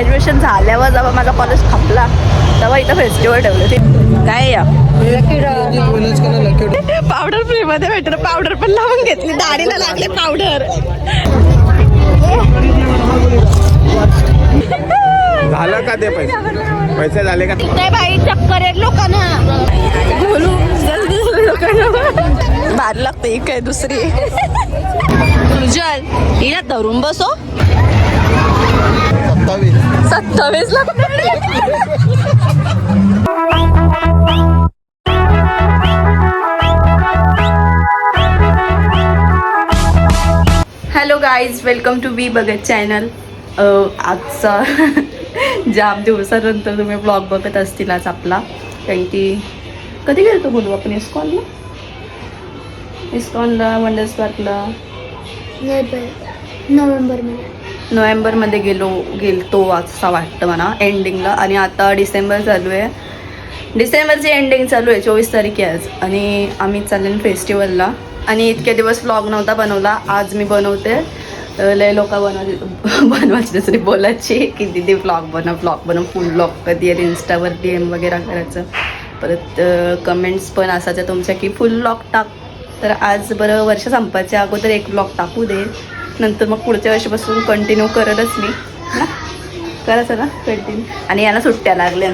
Graduation झाल्यावर जेव्हा माझा कॉलेज थांबला तेव्हा इथं फेस्टिवल ठेवलं. ते काय या पावडर फ्री मध्ये भेटलं. पावडर पण लावून घेतली, दाढीला लागले पावडर. झालं का ते पैसे झाले का नाही बाई, चक्कर एक लोकांना बोलू जल्दी लोकांना भारी लागतं. एक काय दुसरी तुझल हिला धरून बसो. 27 ला hello guys, welcome to be बघत चॅनल. आजचा जाम दिवसानंतर तुम्ही ब्लॉग बघत असतील आज आपला. कारण की कधी गेलो बोलू आपण इस्कॉनला वंडर्स पार्कला नोव्हेंबरमध्ये गेलतो असं वाटतं मला एंडिंगला. आणि आता डिसेंबर चालू आहे, डिसेंबरची एंडिंग चालू आहे. 24 तारीख आहे आज. आणि आम्ही चालले फेस्टिवलला. आणि इतके दिवस व्लॉग नव्हता बनवला, आज मी बनवते. लय लोक बनवायची दुसरी बोलायची की दीदी व्लॉग बनव फुल व्लॉग कधी येईल, इंस्टावर DM वगैरे करायचं. परत कमेंट्स पण असायच्या तुमच्या की फुल व्लॉग टाक. तर आज बरं वर्ष संपायच्या अगोदर एक व्लॉग टाकू दे, नंतर मग पुढच्या वर्षीपासून कंटिन्यू करतच मी करायचं ना कंटिन्यू. आणि याला सुट्ट्या लागल्या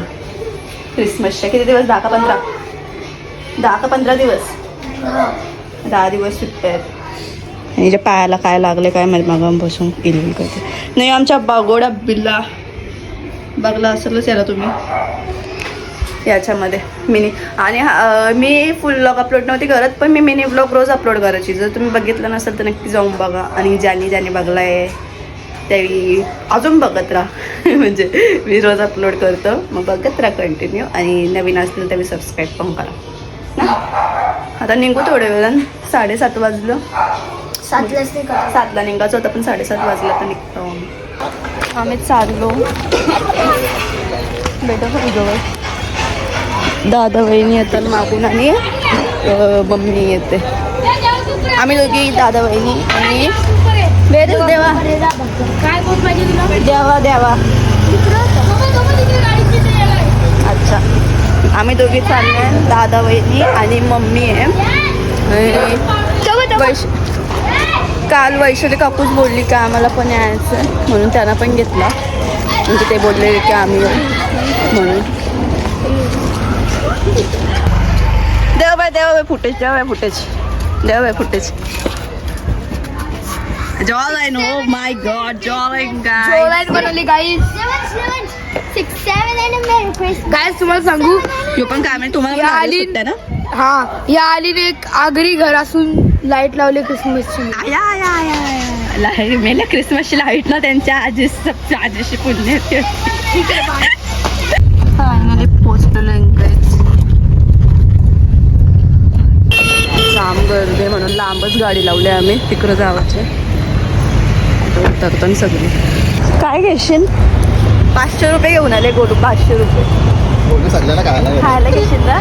क्रिसमसच्या. किती दिवस? 10 का 15 दिवस. 10 दिवस सुट्ट्या आहेत. आणि ज्या पायाला काय लागले काय माहिती मागांपासून इल्ल करते. नाही आमच्या बागोडा बिल्ला बघला असेलच याला तुम्ही याच्यामध्ये मिनी. आणि मी फुल व्लॉग अपलोड नव्हती करत, पण मी मिनी व्लॉग रोज अपलोड करायची. जर तुम्ही बघितलं नसेल तर नक्की जाऊन बघा. आणि ज्यांनी बघला आहे त्यावेळी अजून बघत राहा. म्हणजे मी रोज अपलोड करतो, मग बघत राहा कंटिन्यू. आणि नवीन असतील त्यावेळी सबस्क्राईब पण करा ना. आता निघू थोड्या वेळानं. 7:30 वाजलं. 7ला निघायचं होतं, पण 7:30 वाजलं तर निघतो आम्ही. चाललो बेटा जवळ. दादा वहिनी येतात मागून आणि मम्मी येते. आम्ही दोघी दादा वहिनी आणि देवा देवा. अच्छा, आम्ही दोघी चालले, दादा वहिनी आणि मम्मी आहे. काल वैशाली काकूच बोलली का आम्हाला पण यायचं, म्हणून त्यांना पण घेतला. म्हणजे ते बोलले की आम्ही म्हणून. देवा बाय footage jawline. Oh my God, jawline guys बनवली गाईस. 6, 7 आणि मेरी क्रिसमस. गाईस तुम्हाला सांगू, यो पण काय म्हणजे तुम्हाला आली ना. हा, या आलीने एक आगरी घर असून लाईट लावली क्रिसमसची. मेला क्रिसमसची लाईट ना त्यांच्या आजीशी पुण्य पोचलेलो. लांब गर्दी म्हणून लांबच गाडी लावली आम्ही. तिकडं जावाचे उतरतो सगळी. काय घेशील? 500 रुपये घेऊन आले गोडू. 500 रुपये खायला घेशील ना.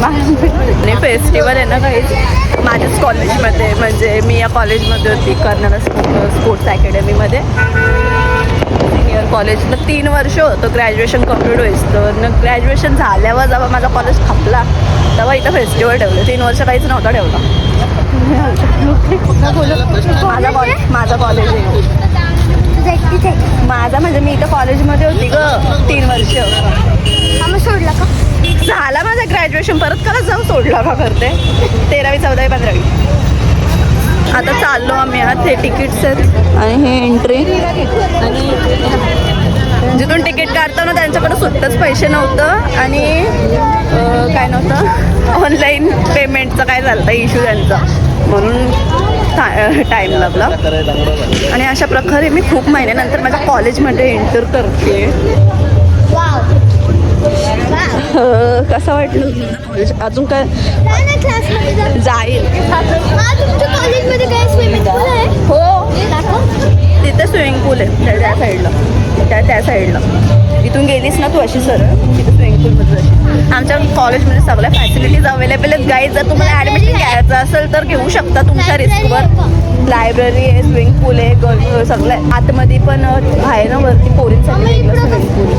आणि फेस्टिवल आहे ना काहीच माझ्याच कॉलेजमध्ये. म्हणजे मी या कॉलेजमध्ये होती कर्नाटक स्पोर्ट्स अकॅडमीमध्ये. सिनियर कॉलेजला 3 वर्ष होतं ग्रॅज्युएशन कम्प्लीट व्हायचं. तर ग्रॅज्युएशन झाल्यावर जेव्हा माझा कॉलेज थांबला तेव्हा इथं फेस्टिवल ठेवलं. 3 वर्ष काहीच नव्हता ठेवला. माझा कॉलेज आहे. माझा म्हणजे मी इथं कॉलेजमध्ये होती ग 3 वर्ष. सोडला का? झाला माझं ग्रॅज्युएशन. परत करा जाऊ सोडला का करते. 13वी 14वी 15वी. आता चाललो आम्ही. हे तिकीट्स आहेत आणि हे एंट्री. आणि जिथून तिकीट काढताना त्यांच्याकडे सुट्टच पैसे नव्हतं. आणि काय नव्हतं, ऑनलाईन पेमेंटचं काय झालं इश्यू त्यांचा, म्हणून टाईम लागला. आणि अशा प्रकारे मी खूप महिन्यानंतर माझ्या कॉलेजमध्ये एंटर करते. कसं वाटलं कॉलेज? अजून काय जाईल. कॉलेजमध्ये काय स्विमिंग पूल आहे? हो, तिथे स्विमिंग पूल आहे त्या साईडला. त्या साईडला इथून गेलीस ना तू अशी सरळ, तिथे स्विमिंग पूलमध्ये अशी. आमच्या कॉलेजमध्ये सगळ्या फॅसिलिटीज अवेलेबल आहेत गाईज. जर तुम्हाला ॲडमिशन घ्यायचं असेल तर घेऊ शकता तुमच्या रिस्कवर. लायब्ररी आहे, स्विमिंग पूल आहे, सगळं आहे. आतमध्ये पण आहे ना वरती पोरींसाठी वेगळं स्विमिंग पूल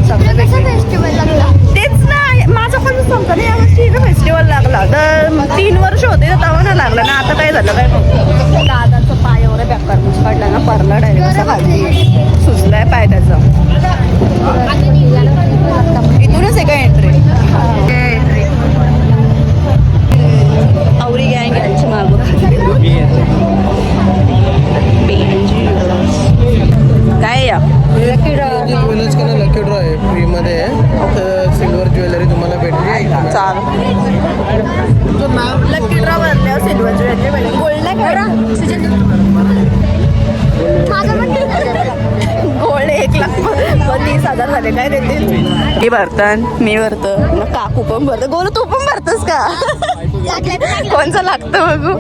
सगळं फेस्टिवल लागला तेच ना. माझा पण सांगतो ना यावर्षी फेस्टिवल लागला तर 3 वर्ष होते तर तेव्हा ना लागला ना. आता काय झालं काय दादाचं पाय एवढा बेकार मुसकाडला ना परला डायरेक्ट असा खाली सुजलाय पाय त्याचा. इथूनच आहे का एंट्री? आवरी गँग यांच्या मागं काय या लकी ड्रॉ आहे फ्रीमध्ये सिल्वर ज्वेलरी तुम्हाला भेटली. चाल लकी ड्रॉ भरल्यावर सिल्वर ज्वेलरी भेटेल. गोल्ड नाही गोल्ड 1,30,000 झाले काय देतील? मी भरतात मी भरतो मग काकू पण भरतो. गोलू तू पण भरतोस का? कोणचं लागतं बघू.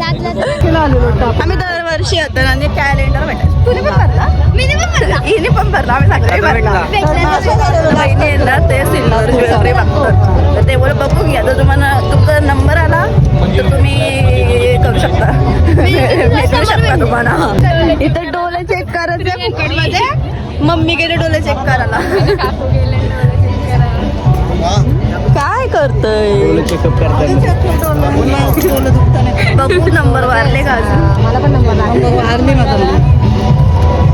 आम्ही दरवर्षी येतो आणि कॅलेंडर भेटायचं. तुने पण भरला? हिने पण भरला. आम्ही सगळे भरला. बहिणी येणार ते सिल्वर ज्वेलरी बघतात तर ते बोल बघू घ्या. तर तुम्हाला तुमचा नंबर आला तर तुम्ही करू शकता भेटू शकता तुम्हाला. इथं डोळे चेक करायचे. मम्मी गेले डोळे चेक करायला. काय करतोय बघू नंबर वारले का अजून? मला पण नंबर वारले माझा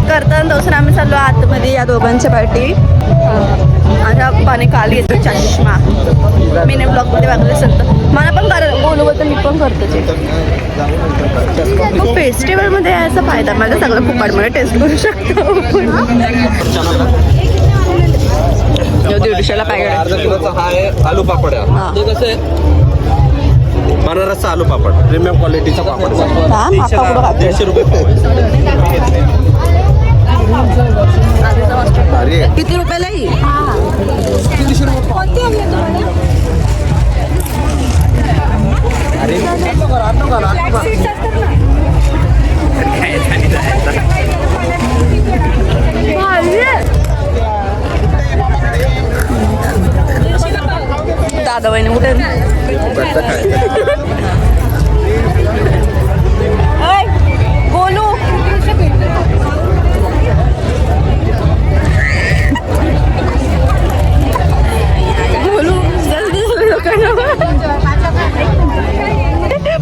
करताना दोसर आम्ही चाललो आतमध्ये या दोघांच्या पार्टी. माझ्या पाणी काल येतो चष्मा मीने ब्लॉगमध्ये वागले असेल तर मला पण बोलवं तर मी पण करतो. फेस्टिवलमध्ये यायचा फायदा माझा सगळं फुपाटमध्ये टेस्ट करू शकतो. 150ला पॅकेट. अर्धा किलोचा हा आहे आलू पापड आहे. ते कसं आहे बनारसचा आलू पापड प्रीमियम क्वालिटीचा पापड 150 रुपये. किती रुपयाला ही? दादा बहिणी कुठे बोलू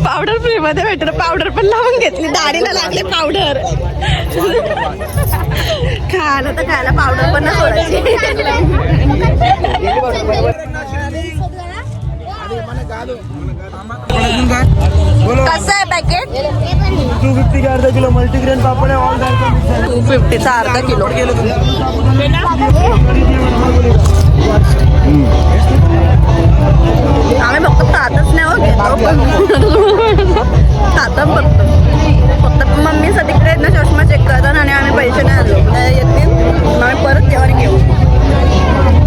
पावडर फ्री मध्ये भेटलं. पावडर पण लावून घेतली. दाढीला लागले पावडर. खायला तर खायला पावडर पण नाही सोडायची. कसं आहे पॅकेट? 250 का अर्धा किलो मल्टीग्रेन पापड आहे. 250चा अर्धा किलो. आम्ही फक्त तातच नाही हो घेतो तातच बघतो. फक्त मम्मीसाठी तिकडे ना चष्मा चेक करतात आणि आम्ही पैसे नाही आलो येतील आम्ही परत जेवण घेऊ.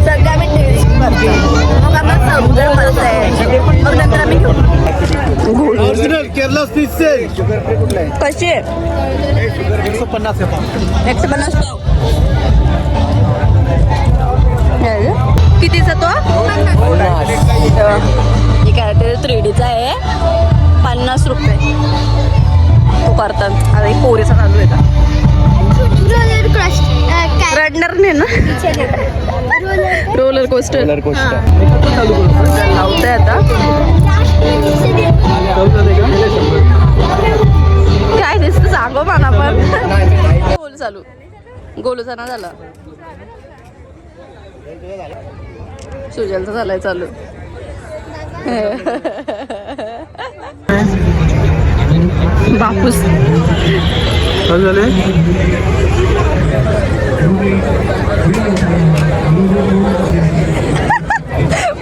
सगळं आम्ही टेस्ट करतो मग आम्हाला समजा कसं आहे मग नंतर आम्ही घेऊ. केरला कशी आहे? 150 150 कितीचा तो? ही काहीतरी 3Dचा आहे 50 रुपये. तो करतात आता ही पोरीचा चालू आहे का? रडणार नाही ना? रोलर कोस्टर लावतंय आता. काय दिसतं सांगो मला पण. गोलू चालू गोलूचा ना झाला सुजलचा झालाय चालू. बापूस झाले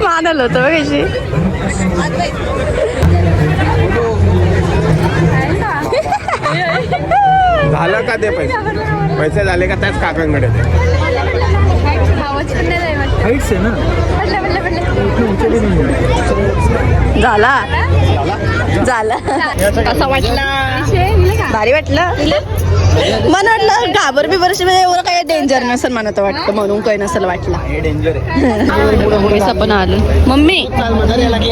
मानल होतं बघ कशी. झालं का ते पैसे झाले का त्याच काकांकडे ते हाईट्स आहे ना. झाला झाला. कसा वाटला? भारी वाटलं. मला वाटलं घाबर बिबरशी म्हणजे एवढं काही डेंजर नसेल म्हणत वाटतं म्हणून काही नसेल वाटलं. पण आलो मम्मी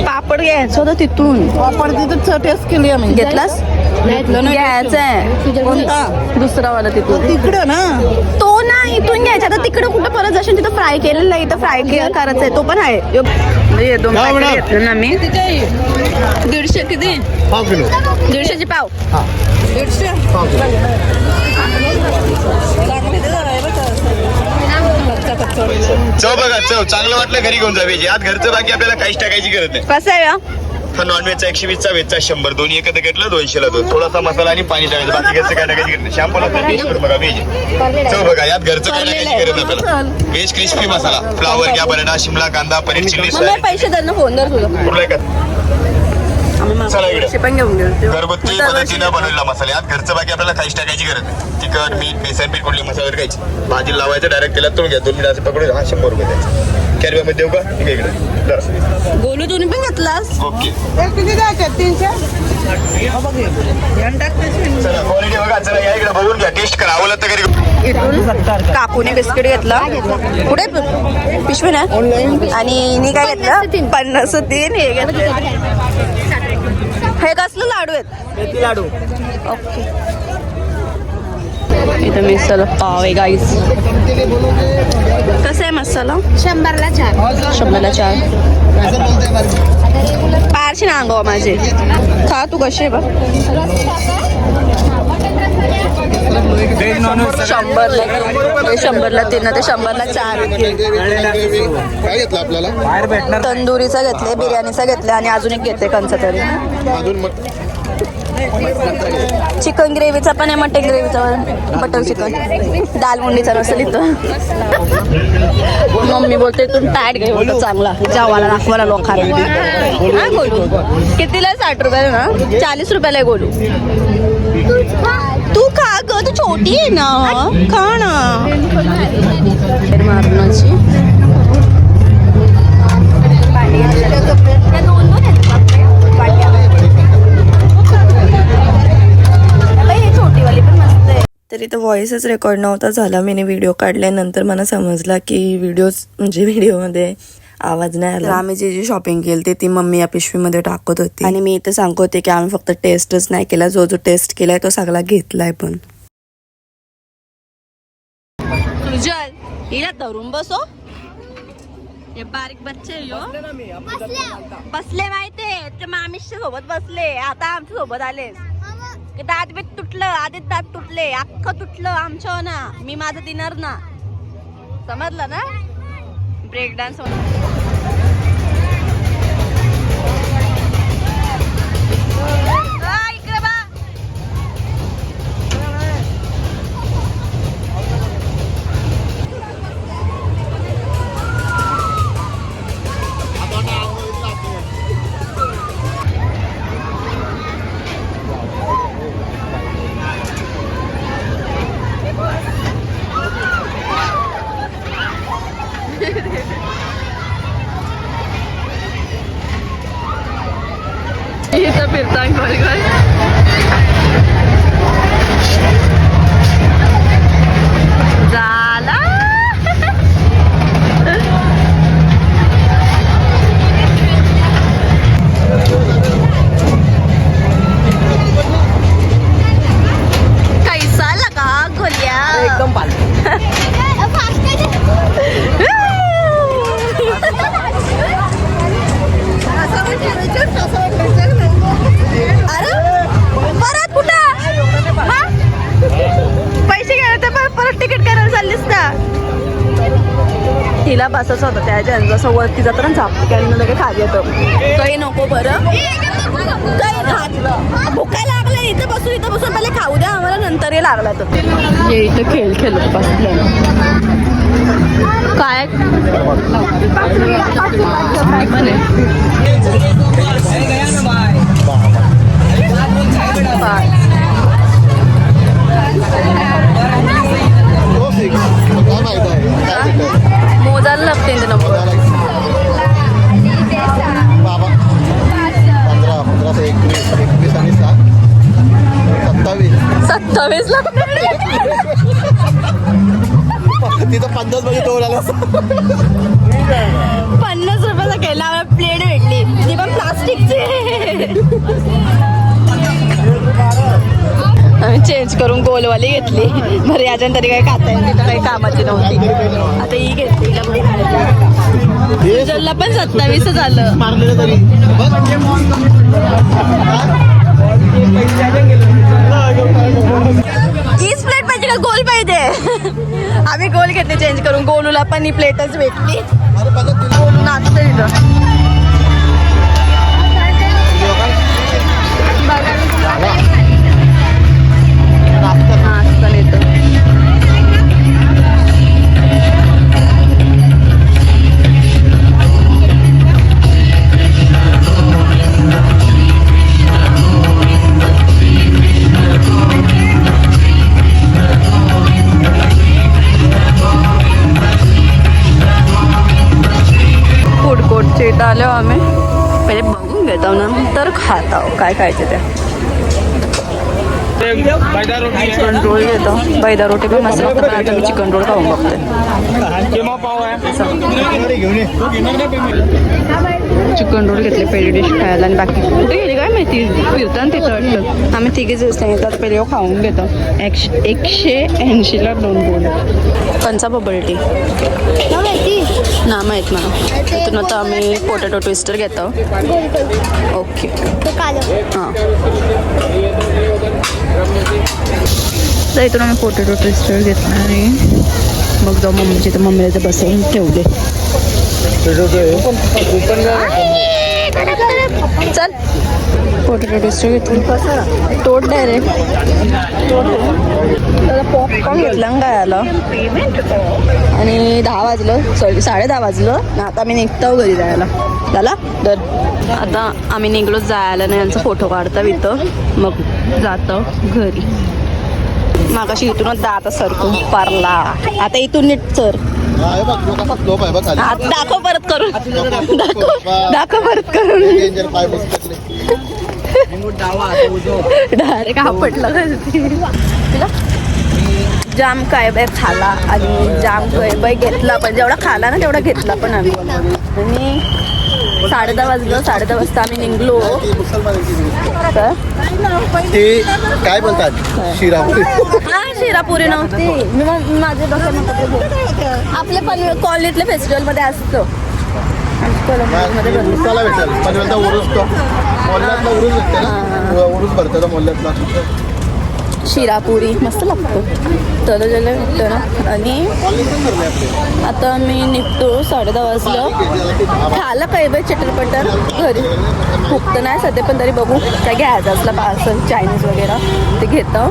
पापड घ्यायचं होतं तिथून. पापड तिथं टेस्ट केली आम्ही. घेतलास? घ्यायचंय कोणता? दुसरा वाला तिथून. तिकडं ना तो ना इथून घ्यायचा. आता तिकडं कुठं परत जाशील तिथं फ्राय केलेलं आहे. इथं फ्राय करायचं आहे. तो पण आहे. हे 2 पॅकेट घेतले ना मी. 150 किती? 150ची पाव. 150. चव बघा चव चांगलं वाटलं घरी घेऊन जावे. आज घरचं बाकी आपल्याला काहीच टाकायची गरज नाही. कसं आहे या? हा नॉनव्हेजचा 120चा व्हेजचा 100 दोन्ही एकत्र घेतलं 200ला 2. थोडासा मसाला आणि पाणी टाकायचं बाकी घरचं काय टाकायची गरज नाही. शॅम्पूला टेस्ट करून बघा व्हेज चव बघा. यात घरचं काय टाकायची गरज नाही आपल्याला. व्हेज क्रिस्पी मसाला फ्लावर घ्या बटाटा शिमला कांदा पनीर चिल्ली मम्मी पैसे दर ना फोन दर तुझं. चला इकडे पैसे पण घेऊन गेलो. घरगुती पद्धतीनं बनवलेला मसाला. यात घरचं बाकी आपल्याला काहीच टाकायची गरज नाही. तिखट मीठ बेसन पीठ कुठले मसाला वगैरे खायचे. भाजी लावायचं डायरेक्ट तेलात तळून घ्या. 2 मिनिट असं पकडून 100 रुपये द्यायचे. कॅरव्यामध्ये देऊ का? ठीक आहे इकडे गोलू तुम्ही पण घेतलास? ओके किती द्यायचे? 300. चला क्वालिटी बघा. चला या इकडे बघून घ्या टेस्ट करा. आवडलं तर घरी इथून काकूने बिस्किट घेतला. कुठे पिशवी ना आणि मी काय घेतलं 53. हे घेतलं. हे कसलं लाडू आहेत? लाडू. ओके. इथं मिसळ पाव आहे गाईस. कसं आहे मसाला? 100ला 4. 100ला 4. पारशी ना अंगावा माझे. खा तू कशी आहे बघ. 100ला 3 ना ते 100ला 4. काय घेतलं आपल्याला? तंदुरीचा घेतले बिर्याणीचा घेतले आणि अजून एक घेते कंचा तरी. चिकन ग्रेव्हीचा पण आहे मटन ग्रेव्हीचा पण. बटर चिकन दाल मुंडीचा नसेल इथं. मम्मी बोलते तू टायट घे होतं चांगला जावाला दाखवायला लोकांना. हा गोलू कितीला? 60 रुपयाला ना 40 रुपयाला आहे गोलू. तू खा ग तू छोटी आहे ना. खा ना. मारणाची तर इथं व्हॉइसच रेकॉर्ड नव्हता झाला. मी व्हिडिओ काढल्यानंतर मला समजला की व्हिडिओमध्ये आवाज नाही आला. आम्ही जी शॉपिंग केली ती मम्मी या पिशवीमध्ये टाकत होती आणि मी इथं सांगत होते की आम्ही फक्त टेस्टच नाही केला. जो टेस्ट केलाय तो सगळा घेतलाय पण. सुजल हिला धरून बसो. हे बारीक बच्चे बसले माहितीये ते मामीच्या सोबत बसले. आता आमच्या सोबत आलेस. दात बीत तुटलं. आधीच दात तुटले. अख्खं तुटलं आमच्या ना. मी माझं दिनार ना. समजलं ना? ब्रेक डान्स इकडे बा. इथं फिरता झाला. कैसा लगा गोलिया? एकदम पाल. अरे परत कुठं? पैसे घ्यायला तर परत तिकीट करायला चाललीस ना. तिला बसायचं होतं त्याच्या जसं वरती जातं ना झापक्यानं लगे खाली येतं. काही नको बरं. काही खातलं भुका लागले. इथं बसून पहिले खाऊ द्या आम्हाला नंतर हे लागला तर. हे इथं खेळ खेळत बसलं काय मोजायला लागते ते नंबर. 15, 21 आणि 7, 27 लागते. तिथं 50 मध्ये तो आला 50 रुपयाचा केला आम्हाला प्लेट भेटली ती पण प्लास्टिकची. आम्ही चेंज करून गोलवाली घेतली. बरं याच्यानं तरी काही खाता येईल तिथं काही कामाची नव्हती. आता ही घेतली लंबी खायची. जल्ला पण 27 झालं. मारलेलं तरी हीच प्लेट पाहिजे का गोल पाहिजे? आम्ही गोल घेतली चेंज करून. गोलूला पण ही प्लेटच भेटली. गोलू नाचते तिथं. नाचता येतं. फूड कोर्टच्या इथं आलो आम्ही. पहिले बघून घेतो ना तर खात आहो काय खायचं ते. चिकन रोल घेतो. बैदा रोटी पण मस्त लागतं. आता मी चिकन रोल खाऊन बघते. चिकन रोल घेतले पहिली डिश खायला आणि बाकी कुठे गेली काय माहिती फिरताना तिथं वाटतं. आम्ही तिघे जण सांगितलं पहिले खाऊन घेतो. 180ला 2 बोल. कंचा बबल टी ना माहीत मला. तिथून आता आम्ही पोटॅटो ट्विस्टर घेतो. ओके हां. तर इथून आम्ही पोटॅटो ट्विस्टर घेतला आणि मग जाऊ मम्मीच्या इथं मम्मीला इथं बसवून ठेवले. चल पोटॅटो ट्विस्टर घेतलं. तोड डायरेक्ट त्याला पॉपकॉर्न घेतला काय आलं आणि 10 वाजलं सॉरी 10:30 वाजलं. आता आम्ही निघतो घरी जायला. झाला तर आता आम्ही निघलोच जायला नाही. यांचा फोटो काढता इथं मग जातो घरी. मागाशी इथूनच जाता सरकून पारला. आता इथून नीट सर दाखव परत करून. दाखव परत करून. डायरेक्ट आपटला जाम काय बाय खाला आणि जाम काय बाय घेतला पण जेवढा खाला ना तेवढा घेतला पण आम्ही. आणि 10:30 वाजलं. 10:30 वाजता आम्ही निघलो. ते काय बोलतात शिरापुरी. हा शिरापुरी नव्हती. मी माझे आपल्या कॉलनीतल्या फेस्टिवलमध्ये असतो. उरुसाला भेटेल पनवेलचा उरुस तो मोल्ल्यातला उरुस भेटते ना. उरुस भरतो तो मोल्ल्यातला. शिरापुरी मस्त लागतो. तलं ज्याला भेटतं ना. आणि आता मी निघतो. 10:30 वाजलं. खायला काही बाई चटरपटर घरी फुकतं नाही सध्या पण तरी बघू काय घ्यायचं असलं पार्सल चायनीज वगैरे ते घेतो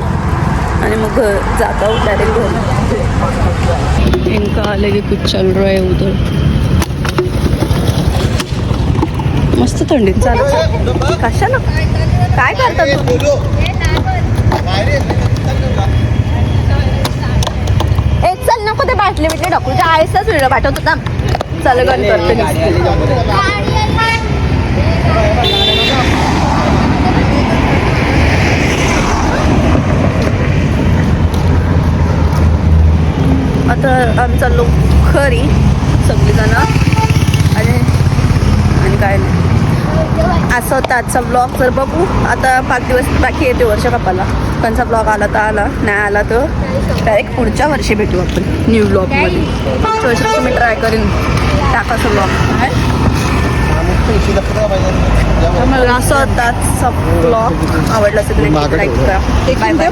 आणि मग जातो डायरेक्ट घरी. इनका आले कुछ चल रहा है उधर. मस्त थंडीत चालत. कशाला काय करतात तुम्ही? एक चल नको ते बाटली बिटली टाकू. त्या आयसच व्हिडिओ पाठवतो ना. चल गण करते. आता आम्ही चाललो घरी सगळीजण. आणि काय नाही असं होतं आजचा ब्लॉग. तर बघू आता 5 दिवस बाकी येते वर्ष कपाला. त्यांचा ब्लॉग आला तर आला नाही आला तर डायरेक्ट पुढच्या वर्षी भेटू आपण न्यू ब्लॉगमध्ये. पुढच्या वर्षी मी ट्राय करेन टाकायचं ब्लॉग. असं होता आजचा ब्लॉग. आवडला असेल तर लाईक करा. Bye bye.